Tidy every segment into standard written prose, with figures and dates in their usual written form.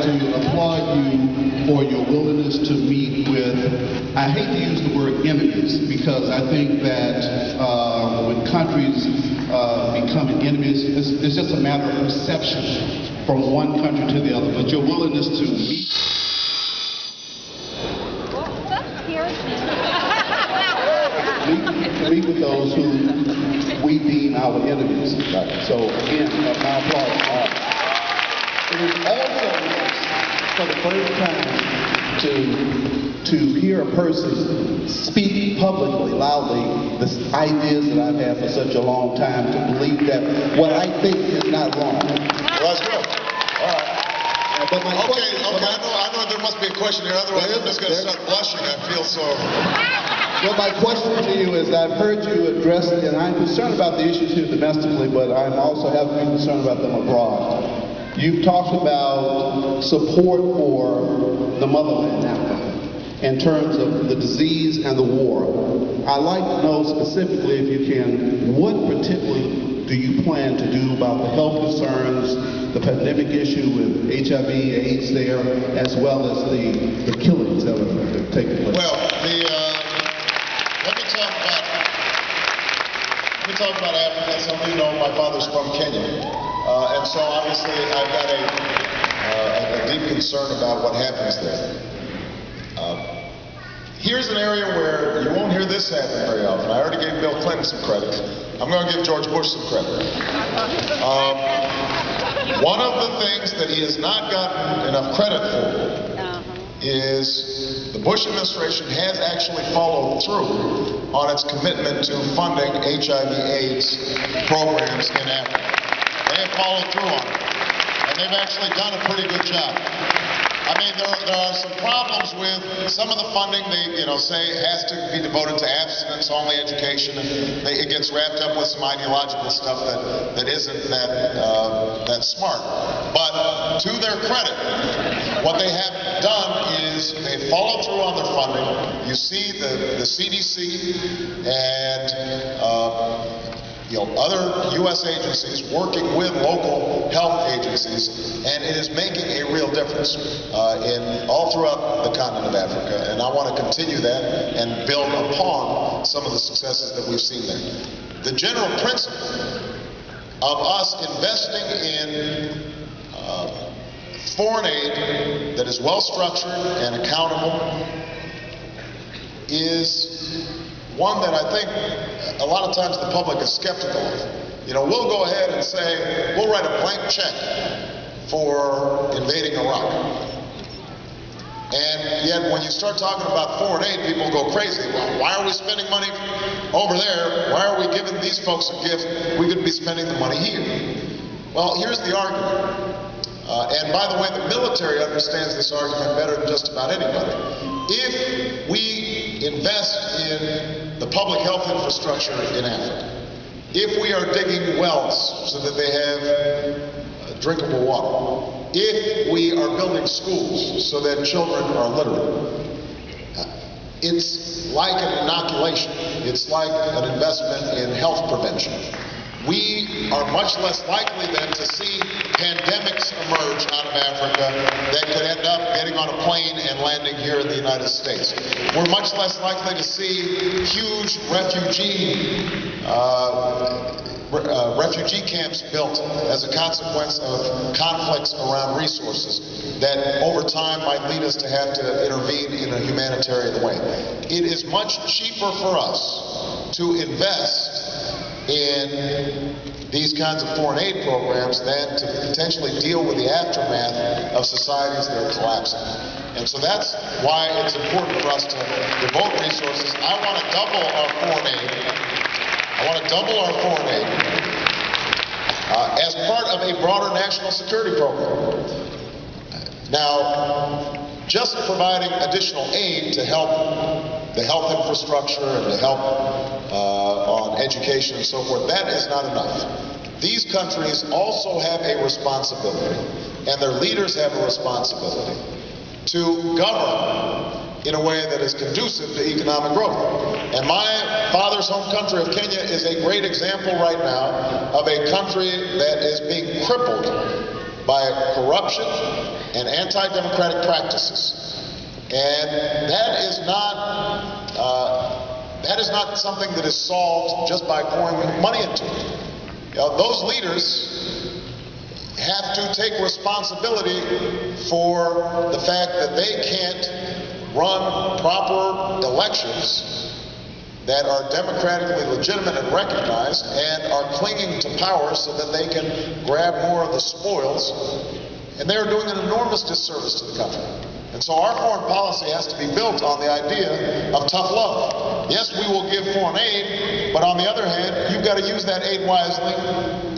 to applaud you for your willingness to meet with, I hate to use the word enemies, because I think that when countries become enemies, it's just a matter of perception from one country to the other. But your willingness to meet meet with those who we deem our enemies. So again, my applause. It is also nice for the first time to hear a person speak publicly, loudly, the ideas that I've had for such a long time, to believe that what I think is not wrong. Well, that's good. All right. But my question, I know there must be a question here, otherwise I'm just going to start blushing. I feel so... Well, my question to you is, I've heard you address it, and I'm concerned about the issues here domestically, but I'm also have been concerned about them abroad. You've talked about support for the motherland Africa in terms of the disease and the war. I'd like to know specifically, if you can, what particularly do you plan to do about the health concerns, the pandemic issue with HIV, AIDS there, as well as the killings that have taken place? Well, let me talk about Africa. Some of you know my father's from Kenya, and so obviously I've got a deep concern about what happens there. Here's an area where you won't hear this happen very often. I already gave Bill Clinton some credit. I'm going to give George Bush some credit. One of the things that he has not gotten enough credit for is the Bush administration has actually followed through on its commitment to funding HIV/AIDS programs in Africa. They have followed through on it, and they've actually done a pretty good job. I mean, there are some problems with some of the funding. They, say has to be devoted to abstinence-only education, and it gets wrapped up with some ideological stuff that isn't that smart. But to their credit, what they have done is they follow through on their funding. You see the CDC and other U.S. agencies working with local health agencies, and it is making a real difference in all throughout the continent of Africa. And I want to continue that and build upon some of the successes that we've seen there. The general principle of us investing in foreign aid that is well structured and accountable is one that I think a lot of times the public is skeptical of. We'll go ahead and say, we'll write a blank check for invading Iraq. And yet when you start talking about foreign aid, people go crazy. Well, why are we spending money over there? Why are we giving these folks a gift? We could be spending the money here. Well, here's the argument. And by the way, the military understands this argument better than just about anybody. If we invest in the public health infrastructure in Africa, if we are digging wells so that they have drinkable water, if we are building schools so that children are literate, it's like an inoculation. It's like an investment in health prevention. We are much less likely then to see pandemics emerge out of Africa that could end up getting on a plane and landing here in the United States. We're much less likely to see huge refugee camps built as a consequence of conflicts around resources that over time might lead us to have to intervene in a humanitarian way. It is much cheaper for us to invest in these kinds of foreign aid programs than to potentially deal with the aftermath of societies that are collapsing. And so that's why it's important for us to devote resources. I want to double our foreign aid. As part of a broader national security program. Now, just providing additional aid to help the health infrastructure and to help on education and so forth, that is not enough. These countries also have a responsibility, and their leaders have a responsibility, to govern in a way that is conducive to economic growth. And my father's home country of Kenya is a great example right now of a country that is being crippled by corruption and anti-democratic practices. And that is not something that is solved just by pouring money into it. Those leaders have to take responsibility for the fact that they can't run proper elections that are democratically legitimate and recognized and are clinging to power so that they can grab more of the spoils. And they are doing an enormous disservice to the country. And so our foreign policy has to be built on the idea of tough love. Yes, we will give foreign aid, but on the other hand, you've got to use that aid wisely.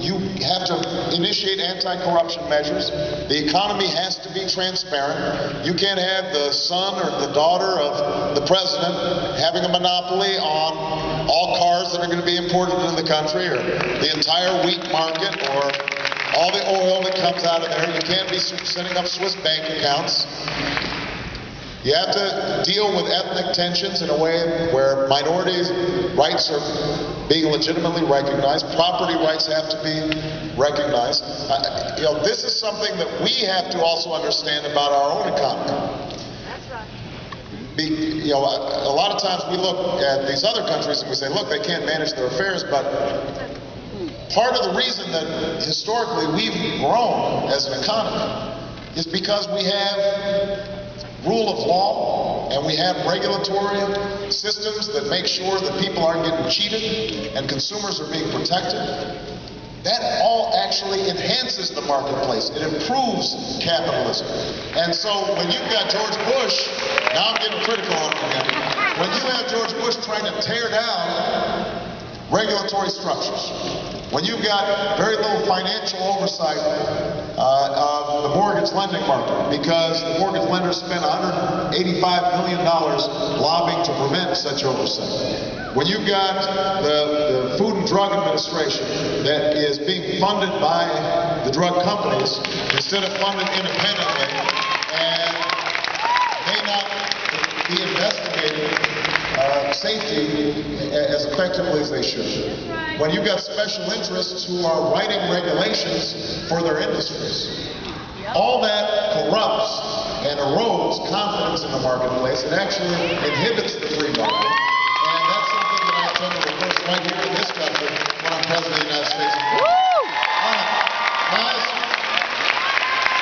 You have to initiate anti-corruption measures. The economy has to be transparent. You can't have the son or the daughter of the president having a monopoly on all cars that are going to be imported into the country, or the entire wheat market, or all the oil that comes out of there. You can't be setting up Swiss bank accounts. You have to deal with ethnic tensions in a way where minorities' rights are being legitimately recognized. Property rights have to be recognized. This is something that we have to also understand about our own economy. That's right. A lot of times we look at these other countries and we say, look, they can't manage their affairs, but part of the reason that historically we've grown as an economy is because we have rule of law and we have regulatory systems that make sure that people aren't getting cheated and consumers are being protected. That all actually enhances the marketplace. It improves capitalism. And so when you've got George Bush, now I'm getting critical on him again, when you have George Bush trying to tear down regulatory structures, when you've got very little financial oversight of the mortgage lending market, because the mortgage lenders spent $185 million lobbying to prevent such oversight. When you've got the Food and Drug Administration that is being funded by the drug companies instead of funded independently, and may not be investigating safety as effectively as they should. When you've got special interests who are writing regulations for their industries, all that corrupts and erodes confidence in the marketplace. It actually inhibits the free market. And that's something that I tend to reverse right here in this country when I'm President of the United States. All right.